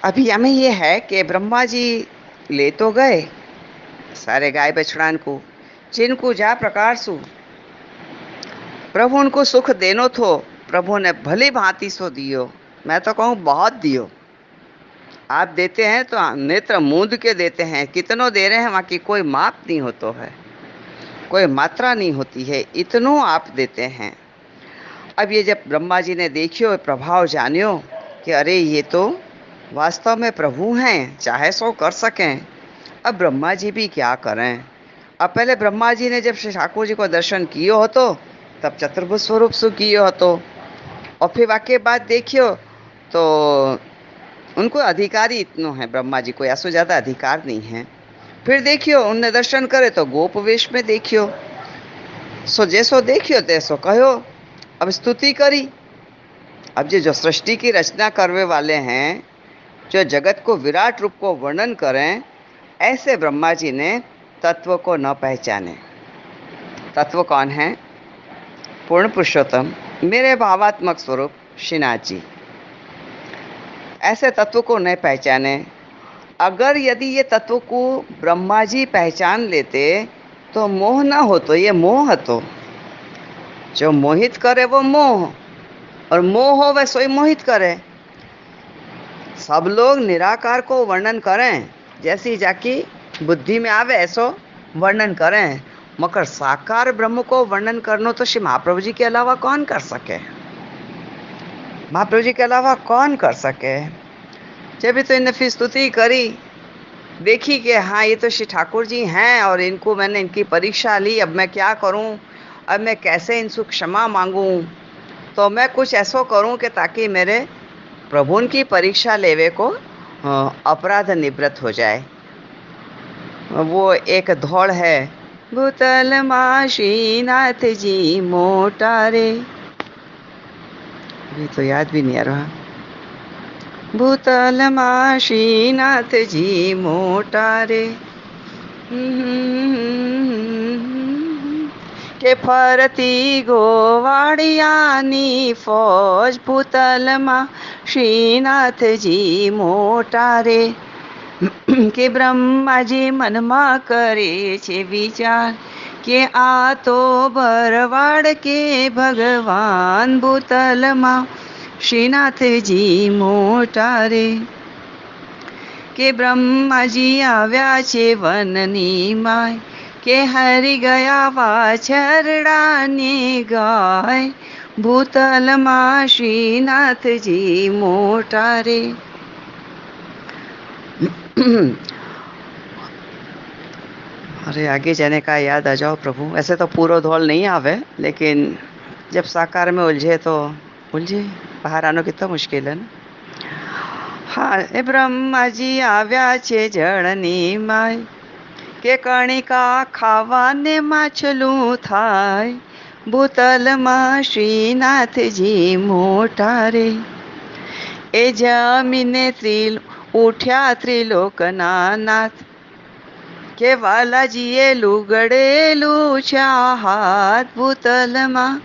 अभी हमें ये है कि ब्रह्मा जी ले तो गए सारे गाय बछड़ान को, जिनको जा प्रकार सु प्रभु उनको सुख देनो थो, प्रभु ने भली भांति सो दियो। मैं तो कहूँ बहुत दियो। आप देते हैं तो नेत्र मूंद के देते हैं, कितनों दे रहे हैं वहां की कोई माप नहीं होता है, कोई मात्रा नहीं होती है, इतनों आप देते हैं। अब ये जब ब्रह्मा जी ने देखियो प्रभाव जानियो कि अरे ये तो वास्तव में प्रभु हैं, चाहे सो कर सकें। अब ब्रह्मा जी भी क्या करें। अब पहले ब्रह्मा जी ने जब श्री ठाकुर जी को दर्शन कियो हो तो तब चतुर्भुज स्वरूप सु कियो हो तो, और फिर वाक्य बात देखियो तो उनको अधिकारी इतनो है, ब्रह्मा जी को ऐसो ज़्यादा अधिकार नहीं है। फिर देखियो उनने दर्शन करे तो गोप वेश में देखियो, सो जैसो देखियो तैसो कहो। अब स्तुति करी। अब जो सृष्टि की रचना करने वाले हैं, जो जगत को विराट रूप को वर्णन करें, ऐसे ब्रह्मा जी ने तत्व को न पहचाने। तत्व कौन है? पूर्ण पुरुषोत्तम मेरे भावात्मक स्वरूप श्रीनाथ जी, ऐसे तत्व को नहीं पहचाने। अगर यदि ये तत्व को ब्रह्मा जी पहचान लेते तो मोह ना हो, तो ये मोह तो जो मोहित करे वो मोह, और मोह हो वह सोई मोहित करे। सब लोग निराकार को वर्णन करें, जैसी जाकी बुद्धि में आवे ऐसो वर्णन करें, मगर साकार ब्रह्म को वर्णन करना तो श्री महाप्रभु जी के अलावा कौन कर सके। महाप्रभु जी के अलावा कौन कर सके। जब भी तो इन्हें फिर स्तुति करी, देखी कि हाँ ये तो श्री ठाकुर जी हैं और इनको मैंने इनकी परीक्षा ली, अब मैं क्या करूं, अब मैं कैसे इनसे क्षमा मांगूं। तो मैं कुछ ऐसा करूं कि ताकि मेरे प्रभु की परीक्षा लेवे को अपराध निवृत्त हो जाए। वो एक धौड़ है, भूतल माँ श्रीनाथ जी मोटा रे, अभी तो याद भी नहीं आ रहा। भूतल माँ श्रीनाथ जी मोटा रे, के फरती गोवाड़ियानी फौज, भूतल माँ श्रीनाथ जी मोटा रे। के ब्रह्मा जी मनमा करे छे विचार, के आ तो बरवाड़ के भगवान, भूतल माँ श्रीनाथ जी मोटा रे। के ब्रह्मा जी आव्या छे वननी माय, के हरि गया वाछरड़ा ने गाय, भूतल माँ श्रीनाथ जी मोटा रे। अरे आगे जाने का याद आ जाओ प्रभु। ऐसे तो पूरा धौल नहीं आवे, लेकिन जब साकार में उलझे तो उलझे, बाहर आना कितना मुश्किल है ना। हाँ, ए ब्रह्मा जी आव्या छे जड़नी माय, के कणिका खावाने माछलू थाय, भूतल माँ श्रीनाथ जी मोटा रे। ए जमीने उठ्या त्रिलोकना नाथ, के वालाजीए लुगड़े लूछा हाथ, भूतल माँ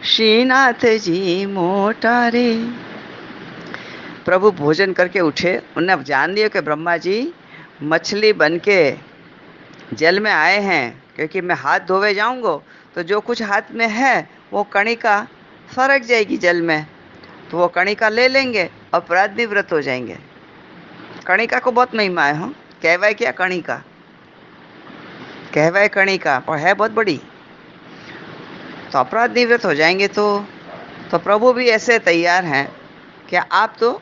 श्रीनाथ जी मोटा रे। प्रभु भोजन करके उठे, उन्हें जान लिया कि ब्रह्मा जी मछली बन के जल में आए हैं, क्योंकि मैं हाथ धोवे जाऊंगा तो जो कुछ हाथ में है वो कणिका सरक जाएगी जल में, तो वो कणिका ले लेंगे, अपराध निवृत्त हो जाएंगे। कणिका को बहुत महिमा है। हाँ, कहवाए क्या कणिका, कहवाए कणिका, पर है बहुत बड़ी, तो अपराध निवृत्त हो जाएंगे। तो प्रभु भी ऐसे तैयार हैं कि आप तो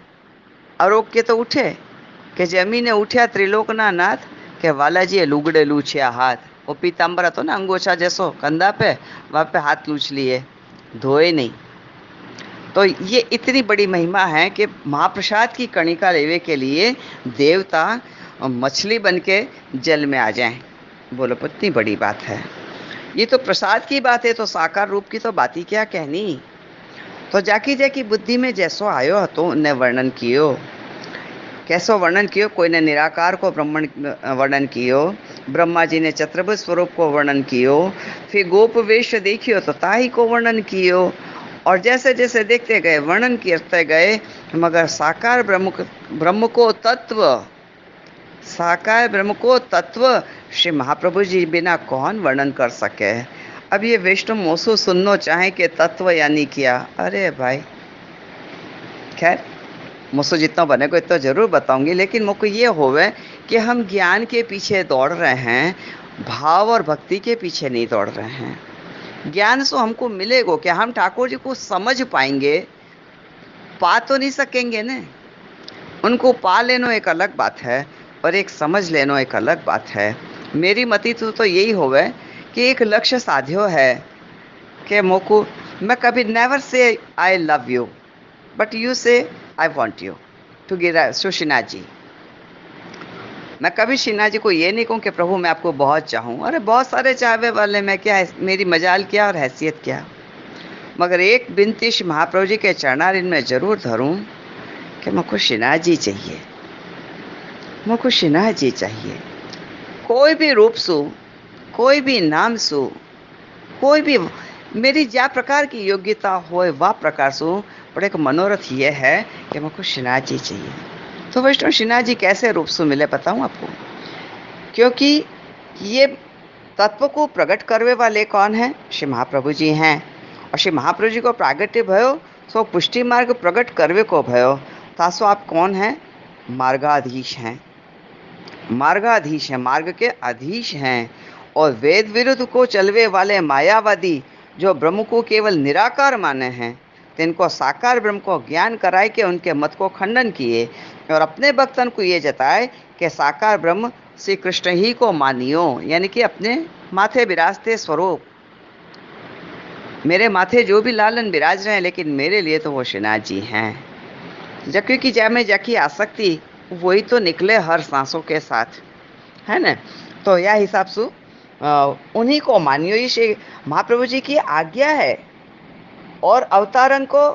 आरोग्य तो उठे, कि जमीने उठ्या त्रिलोकना नाथ, के वालाजीए लुगड़े लूछ्या हाथ। वो पीताम्बर तो ना अंगोछा जैसो कंधा पे, वहाँ पे हाथ लूछ लिए, धोए नहीं। तो ये इतनी बड़ी महिमा है कि महाप्रसाद की कणिका लेवे के लिए देवता मछली बन के जल में आ जाएं। बोलो कितनी बड़ी बात है। ये तो प्रसाद की बात है, तो साकार रूप की तो बात ही क्या कहनी। तो जाकी बुद्धि में जैसो आयो तो उन्हें वर्णन कियो, कैसो वर्णन कियो। कोई ने निराकार को ब्रह्मण वर्णन कियो, ब्रह्मा जी ने चतुर्भुज स्वरूप को वर्णन कियो, फिर गोप वेश देखियो तो ताही को वर्णन कियो। और जैसे जैसे देखते गए, वर्णन करते गए, मगर साकार ब्रह्म को तत्व श्री महाप्रभु जी बिना कौन वर्णन कर सके। अब ये वैष्णव मोसो सुनना चाहे कि तत्व यानी क्या, अरे भाई खैर मुझसे जितना बनेगा इतना जरूर बताऊंगी, लेकिन मुझको ये होवे कि हम ज्ञान के पीछे दौड़ रहे हैं, भाव और भक्ति के पीछे नहीं दौड़ रहे हैं। ज्ञान से हमको मिलेगा क्या, हम ठाकुर जी को समझ पाएंगे, पा तो नहीं सकेंगे ना। उनको पा लेना एक अलग बात है और एक समझ लेना एक अलग बात है। मेरी मति तो यही होवे कि एक लक्ष्य साध्यो है कि मोको मैं कभी never say I love you but you say I want you to give to Shrinath ji. मैं कभी श्रीनाथ जी को ये नहीं कहूँ कि प्रभु मैं आपको बहुत चाहूँ, अरे बहुत सारे चाहवे वाले, मैं क्या, मेरी मजाल क्या और हैसियत क्या। मगर एक बिनती श्री महाप्रभु जी के चरणारिंद में जरूर धरूँ कि मुझको श्रीनाथ जी चाहिए, मुझको श्रीनाथ जी चाहिए। कोई भी रूप सु, कोई भी नाम सु, कोई भी मेरी ज्या प्रकार की योग्यता हो वह प्रकार सु, पर एक मनोरथ ये है कि मुझको श्रीनाथ जी चाहिए। तो वैष्णव श्रीनाथ जी कैसे रूप से मिले बताऊं आपको, क्योंकि ये तत्व को प्रकट करने वाले कौन है, श्री महाप्रभु जी हैं। और श्री महाप्रभु जी को प्रागट्य भयो सो पुष्टि मार्ग प्रकट करवे को भयो, तासो आप कौन हैं, मार्गाधीश हैं। मार्गाधीश हैं, मार्ग के अधीश हैं। और वेद विरुद्ध को चलवे वाले मायावादी जो ब्रह्म को केवल निराकार माने हैं, तिनको साकार ब्रह्म को ज्ञान कराए के उनके मत को खंडन किए और अपने भक्तन को ये जताए कि साकार ब्रह्म श्री कृष्ण ही को मानियो, यानी कि अपने माथे विराजते स्वरूप। मेरे माथे जो भी लालन विराज रहे हैं, लेकिन मेरे लिए तो वो श्रीनाथ जी हैं। जबकि कि जय में जकी आसक्ति वही तो निकले हर सांसों के साथ, है ना। तो यह हिसाब से उन्हीं को मानियो, ये श्री महाप्रभु जी की आज्ञा है। और अवतारन को,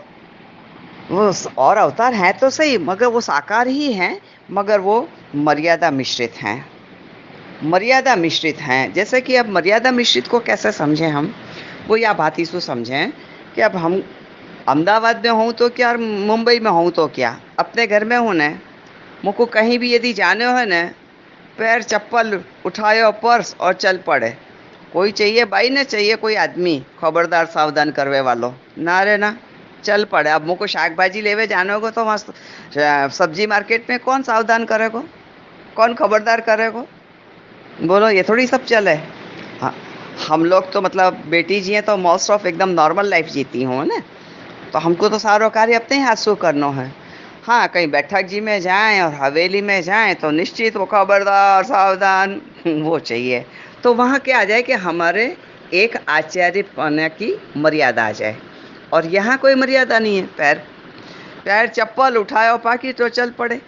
वो और अवतार हैं तो सही, मगर वो साकार ही हैं, मगर वो मर्यादा मिश्रित हैं, मर्यादा मिश्रित हैं। जैसे कि अब मर्यादा मिश्रित को कैसे समझें हम, वो या बात इसको समझें कि अब हम अहमदाबाद में हूँ तो क्या और मुंबई में हूँ तो क्या, अपने घर में हूँ न, मुझको कहीं भी यदि जाने हो न, पैर चप्पल उठाए पर्स और चल पड़े, कोई चाहिए भाई न चाहिए कोई आदमी खबरदार सावधान करवे वालों ना रे ना, चल पड़े। अब मुझको शाक भाजी लेवे जाने को तो मस्त सब्जी मार्केट में कौन सावधान करेगो, कौन खबरदार करेगो, बोलो ये थोड़ी सब चले। हाँ, हम लोग तो मतलब बेटी जी हैं तो मोस्ट ऑफ एकदम नॉर्मल लाइफ जीती हूँ ना, तो हमको तो सारा कार्य अपने ही हाथ से करना है। हाँ, कहीं बैठक जी में जाएं और हवेली में जाएं तो निश्चित वो खबरदार सावधान वो चाहिए। तो वहाँ क्या आ जाए कि हमारे एक आचार्य पने की मर्यादा आ जाए, और यहाँ कोई मर्यादा नहीं है, पैर चप्पल उठाए और पाकी तो चल पड़े।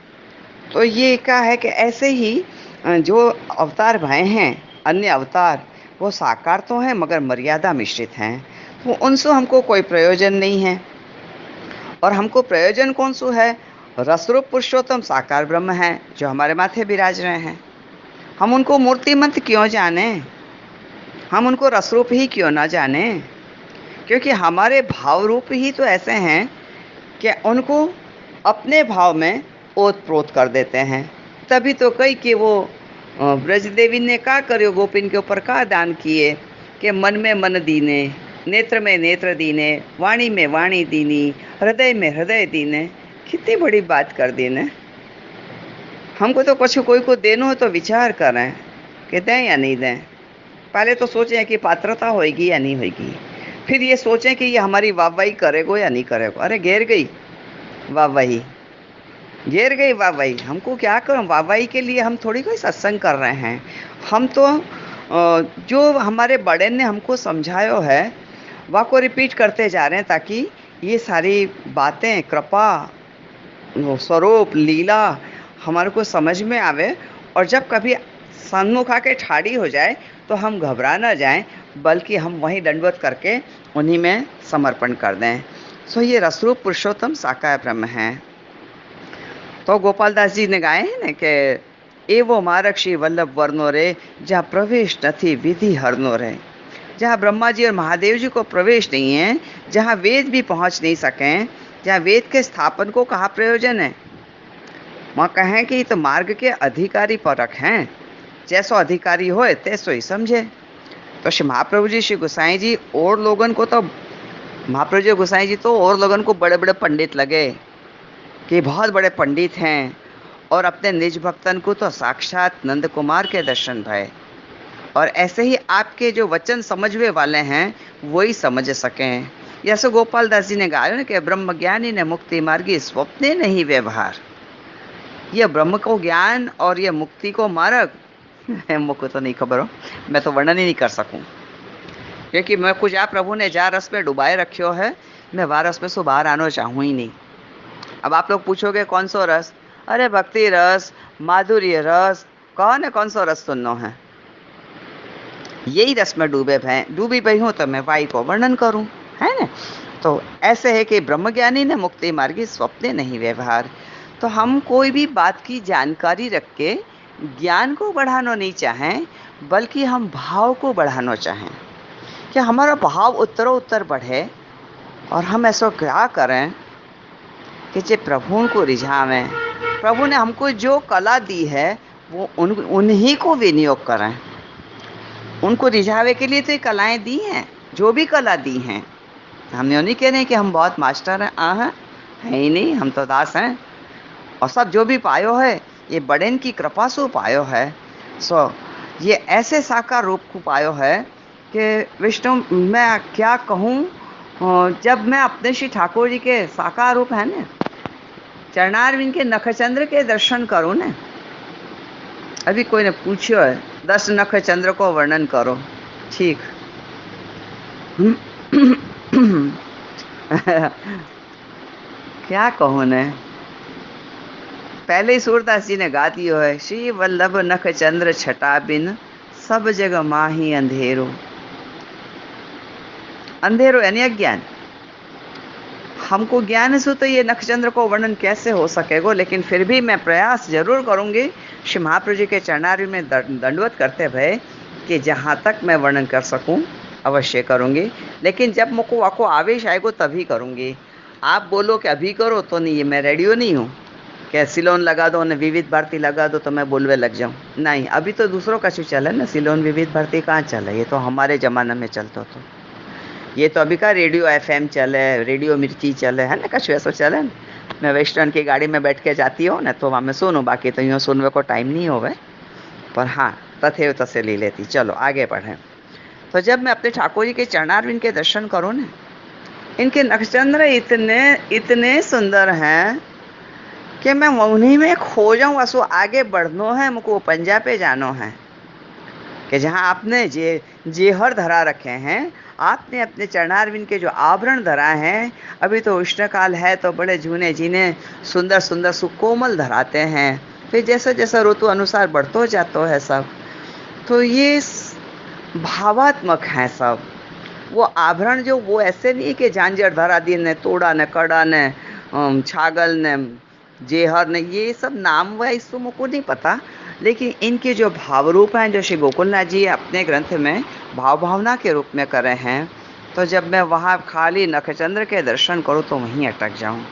तो ये क्या है कि ऐसे ही जो अवतार भय हैं, अन्य अवतार वो साकार तो हैं मगर मर्यादा मिश्रित हैं, तो उनसे हमको कोई प्रयोजन नहीं है। और हमको प्रयोजन कौन सो है, रसरूप पुरुषोत्तम साकार ब्रह्म है जो हमारे माथे विराज रहे हैं। हम उनको मूर्तिमंत क्यों जाने, हम उनको रसरूप ही क्यों ना जाने, क्योंकि हमारे भाव रूप ही तो ऐसे हैं कि उनको अपने भाव में ओत प्रोत कर देते हैं। तभी तो कई कि वो ब्रज देवी ने का करो गोपिन के ऊपर का दान किए कि मन में मन दीने, नेत्र में नेत्र दीने, वाणी में वाणी दीनी, हृदय में हृदय दीने। कितनी बड़ी बात कर दी ने। हमको तो कुछ कोई को देना हो तो विचार करें कि दें या नहीं दें। पहले तो सोचें कि पात्रता होएगी या नहीं होएगी, फिर ये सोचें कि ये हमारी वाहवाही करेगो या नहीं करेगो। अरे घेर गई वाहवाही, घेर गई वाहवाही, हमको क्या करें। वाहवाही के लिए हम थोड़ी कोई सत्संग कर रहे हैं, हम तो जो हमारे बड़े ने हमको समझाया है वह को रिपीट करते जा रहे हैं, ताकि ये सारी बातें, कृपा, स्वरूप, लीला हमारे को समझ में आवे। और जब कभी सन्मुख आके ठाड़ी हो जाए तो हम घबरा ना जाएं, बल्कि हम वहीं दंडवत करके उन्हीं में समर्पण कर दें। सो ये रसरूप पुरुषोत्तम साकार ब्रह्म हैं। तो गोपाल दास जी ने गाए हैं ना कि एवो मार्ग श्री वल्लभ वर्णो रे, जहाँ प्रवेश नथी विधि हरनो रे। जहाँ ब्रह्मा जी और महादेव जी को प्रवेश नहीं है, जहाँ वेद भी पहुँच नहीं सकें, जहाँ वेद के स्थापन को कहा प्रयोजन है, वहाँ कहें कि तो मार्ग के अधिकारी परख हैं, जैसो अधिकारी होए तैसो ही समझे। तो श्री महाप्रभु जी, श्री गोसाई जी और लोगन को तो, महाप्रभु जी गोसाई जी तो और लोगन को बड़े बड़े पंडित लगे कि बहुत बड़े पंडित हैं, और अपने निज भक्तन को तो साक्षात नंद कुमार के दर्शन भय। और ऐसे ही आपके जो वचन समझवे वाले हैं वही समझ सकें। जैसे गोपाल दास जी ने गाया ना कि ब्रह्म ज्ञानी ने मुक्ति मार्गी स्वप्ने नहीं व्यवहार। यह ब्रह्म को ज्ञान और यह मुक्ति को मार्ग मुझको तो नहीं खबर हो, मैं तो वर्णन ही नहीं कर सकूं, क्योंकि मैं कुछ आप प्रभु ने जा रस में डुबाए रखियो है, मैं वह रस में से बाहर आना चाहूँ ही नहीं। अब आप लोग पूछोगे कौन सो रस? अरे भक्ति रस, माधुर्य रस, कौन है कौन सा रस सुनना है? यही रस में डूबी भई हूँ, तो मैं वाई को वर्णन करूं, है ना? तो ऐसे है कि ब्रह्मज्ञानी ने मुक्ति मार्गी स्वप्ने नहीं व्यवहार। तो हम कोई भी बात की जानकारी रख के ज्ञान को बढ़ाना नहीं चाहें, बल्कि हम भाव को बढ़ाना चाहें कि हमारा भाव उत्तरोत्तर बढ़े। और हम ऐसा क्या करें कि जे प्रभु को रिझावें। प्रभु ने हमको जो कला दी है वो उन्हीं को विनियोग करें। उनको रिझावे के लिए तो ये कलाएं दी हैं, जो भी कला दी हैं। हमने उन्हीं कह रहे हैं कि हम बहुत मास्टर हैं, है ही नहीं, हम तो दास हैं। और सब जो भी पायो है ये बड़ेन की कृपा से पायो है। सो ये ऐसे साकार रूप को पायो है कि विष्णु, मैं क्या कहूँ, जब मैं अपने श्री ठाकुर जी के साकार रूप है ना, चरणारविंद के नखचंद्र के दर्शन करो ना। अभी कोई ने पूछो है 10 नखचंद्र को वर्णन करो, ठीक क्या कहूँ ने, पहले ही सूरदास जी ने गा दियो है, श्री वल्लभ नखचंद्र छटा बिन सब जगह माही अंधेरो। अंधेरो यानी अज्ञान। हमको ज्ञान से तो ये नखचंद्र को वर्णन कैसे हो सकेगा, लेकिन फिर भी मैं प्रयास जरूर करूंगी श्री महाप्रभु जी के चरणारी में दंडवत करते भय कि जहाँ तक मैं वर्णन कर सकूं अवश्य करूंगी। लेकिन जब मुझको आपको आवेश आएगा तभी करूंगी। आप बोलो कि अभी करो तो नहीं, मैं रेडियो नहीं हूँ क्या सिलोन लगा दो, विविध भारती लगा दो तो मैं बोलवे लग जाऊँ। नहीं, अभी तो दूसरों का चले ना, सिलोन विविध भारती कहाँ चले, ये तो हमारे ज़माना में चलता तो। ये तो अभी का रेडियो FM चले, रेडियो मिर्ची चले, है ना, कछु ऐसा चले ना। मैं वेस्टर्न की गाड़ी में बैठ के जाती हूँ ना तो वहाँ मैं सुनूँ, बाकी तो यूँ सुनने को टाइम नहीं होवे, पर हाँ तथे तसे ले लेती। चलो आगे बढ़ें। तो जब मैं अपने ठाकुर जी के चरणारविंद के दर्शन करूँ ना, इनके नखचंद्र इतने सुंदर हैं कि मैं उन्हीं में खो जाऊँ। असो आगे बढ़नो है, मुझको पंजा पे जानो है कि जहाँ आपने जेहर धरा रखे हैं, आपने अपने चरणारविंद के जो आभरण धरा हैं, अभी तो उष्णकाल है तो बड़े झूने जीने सुंदर सुंदर सुकोमल धराते हैं, फिर जैसा जैसा ऋतु अनुसार बढ़तो जातो है सब। तो ये भावात्मक हैं सब। वो आभरण जो वो ऐसे नहीं कि झांझर धरा दिए ने, तोड़ा ने, कड़ा ने, छागल ने, जेहर ने, ये सब नाम हुआ इसको मुझको नहीं पता, लेकिन इनके जो भाव रूप हैं जो श्री गोकुलनाथ जी अपने ग्रंथ में भाव भावना के रूप में करे हैं, तो जब मैं वहाँ खाली नखचंद्र के दर्शन करूँ तो वहीं अटक जाऊँ।